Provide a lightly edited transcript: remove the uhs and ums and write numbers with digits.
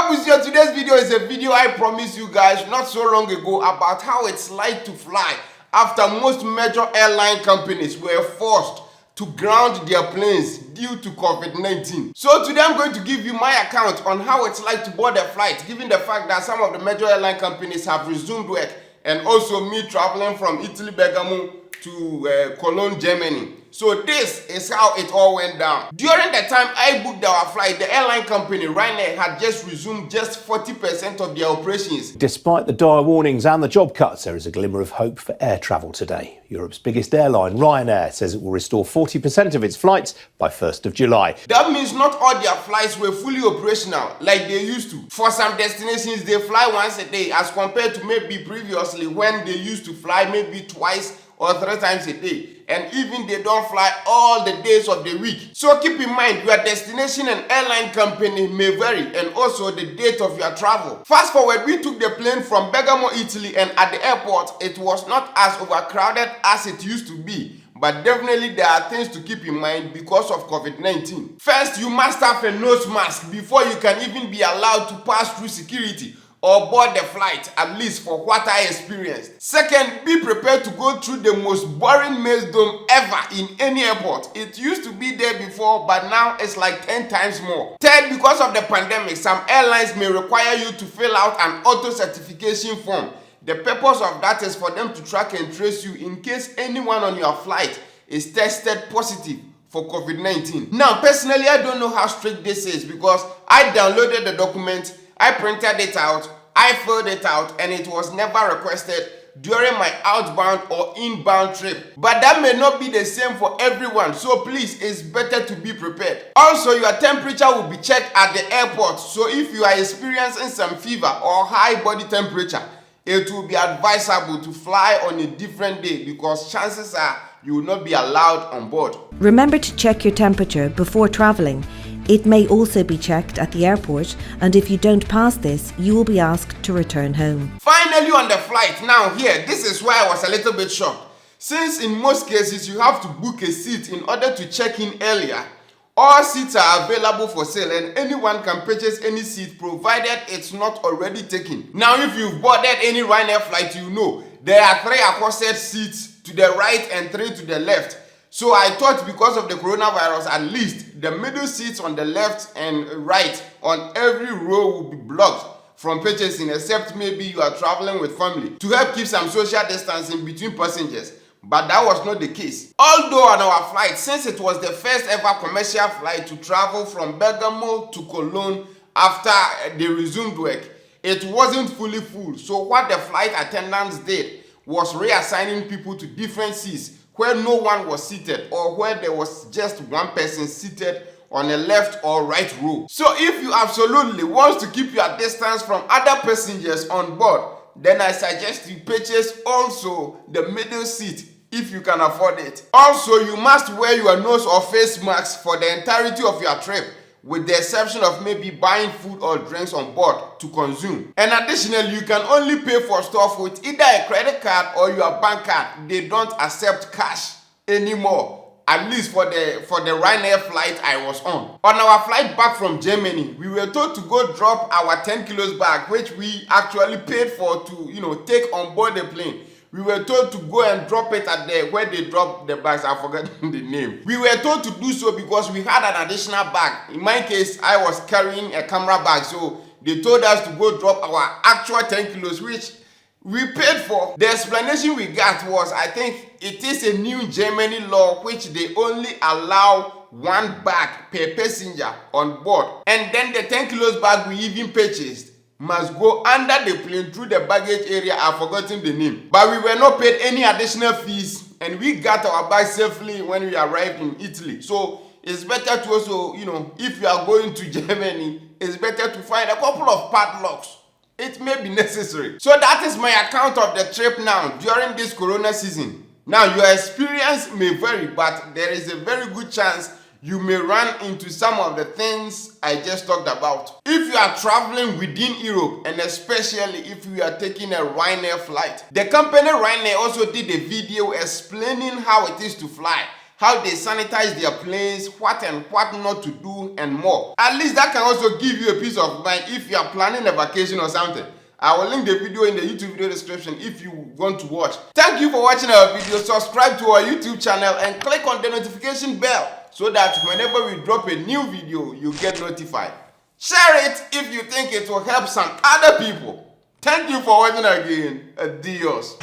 Well, today's video is a video I promised you guys not so long ago about how it's like to fly after most major airline companies were forced to ground their planes due to COVID-19. So today I'm going to give you my account on how it's like to board a flight, given the fact that some of the major airline companies have resumed work, and also me traveling from Italy, Bergamo to Cologne, Germany. So this is how it all went down. During the time I booked our flight, the airline company Ryanair had just resumed just 40% of their operations. Despite the dire warnings and the job cuts, there is a glimmer of hope for air travel today. Europe's biggest airline, Ryanair, says it will restore 40% of its flights by 1st of July. That means not all their flights were fully operational like they used to. For some destinations, they fly once a day as compared to maybe previously when they used to fly maybe twice or 3 times a day, and even they don't fly all the days of the week. So keep in mind, your destination and airline company may vary, and also the date of your travel. Fast forward, we took the plane from Bergamo, Italy, and at the airport it was not as overcrowded as it used to be, but definitely there are things to keep in mind because of COVID-19. First, you must have a nose mask before you can even be allowed to pass through security or board the flight, at least for what I experienced. Second, be prepared to go through the most boring maze dome ever in any airport. It used to be there before, but now it's like 10 times more. Third, because of the pandemic, some airlines may require you to fill out an auto certification form. The purpose of that is for them to track and trace you in case anyone on your flight is tested positive for COVID-19. Now, personally, I don't know how strict this is because I downloaded the document, I printed it out, I filled it out, and it was never requested during my outbound or inbound trip. But that may not be the same for everyone, so please, it's better to be prepared. Also, your temperature will be checked at the airport, so if you are experiencing some fever or high body temperature, it will be advisable to fly on a different day because chances are you will not be allowed on board. Remember to check your temperature before traveling. It may also be checked at the airport, and if you don't pass this, you will be asked to return home. Finally on the flight, now here, this is where I was a little bit shocked. Since in most cases you have to book a seat in order to check in earlier, all seats are available for sale and anyone can purchase any seat provided it's not already taken. Now if you've boarded any Ryanair flight, you know there are 3 accosted seats to the right and 3 to the left. So I thought because of the coronavirus, at least the middle seats on the left and right on every row will be blocked from purchasing, except maybe you are traveling with family to help keep some social distancing between passengers. But that was not the case. Although on our flight, since it was the first ever commercial flight to travel from Bergamo to Cologne after they resumed work, it wasn't fully full. So what the flight attendants did was reassigning people to different seats where no one was seated or where there was just one person seated on the left or right row. So if you absolutely want to keep your distance from other passengers on board, then I suggest you purchase also the middle seat if you can afford it. Also, you must wear your nose or face masks for the entirety of your trip, with the exception of maybe buying food or drinks on board to consume. And additionally, you can only pay for stuff with either a credit card or your bank card. They don't accept cash anymore, at least for the Ryanair flight I was on. On our flight back from Germany, we were told to go drop our 10 kilos bag, which we actually paid for to, take on board the plane. We were told to go and drop it at where they drop the bags. I've forgotten the name. We were told to do so because we had an additional bag. In my case, I was carrying a camera bag, so they told us to go drop our actual 10 kilos, which we paid for. The explanation we got was, I think it is a new Germany law which they only allow 1 bag per passenger on board. And then the 10 kilos bag we even purchased must go under the plane through the baggage area. I've forgotten the name. But we were not paid any additional fees and we got our bag safely when we arrived in Italy. So it's better to also, if you are going to Germany, it's better to find a couple of padlocks. It may be necessary. So that is my account of the trip now during this corona season. Now your experience may vary, but there is a very good chance you may run into some of the things I just talked about. If you are traveling within Europe, and especially if you are taking a Ryanair flight, the company Ryanair also did a video explaining how it is to fly how they sanitize their planes, what and what not to do, and more. At least that can also give you a peace of mind if you are planning a vacation or something. I will link the video in the YouTube video description if you want to watch. Thank you for watching our video. Subscribe to our YouTube channel and click on the notification bell so that whenever we drop a new video, you get notified. Share it if you think it will help some other people. Thank you for watching again. Adios.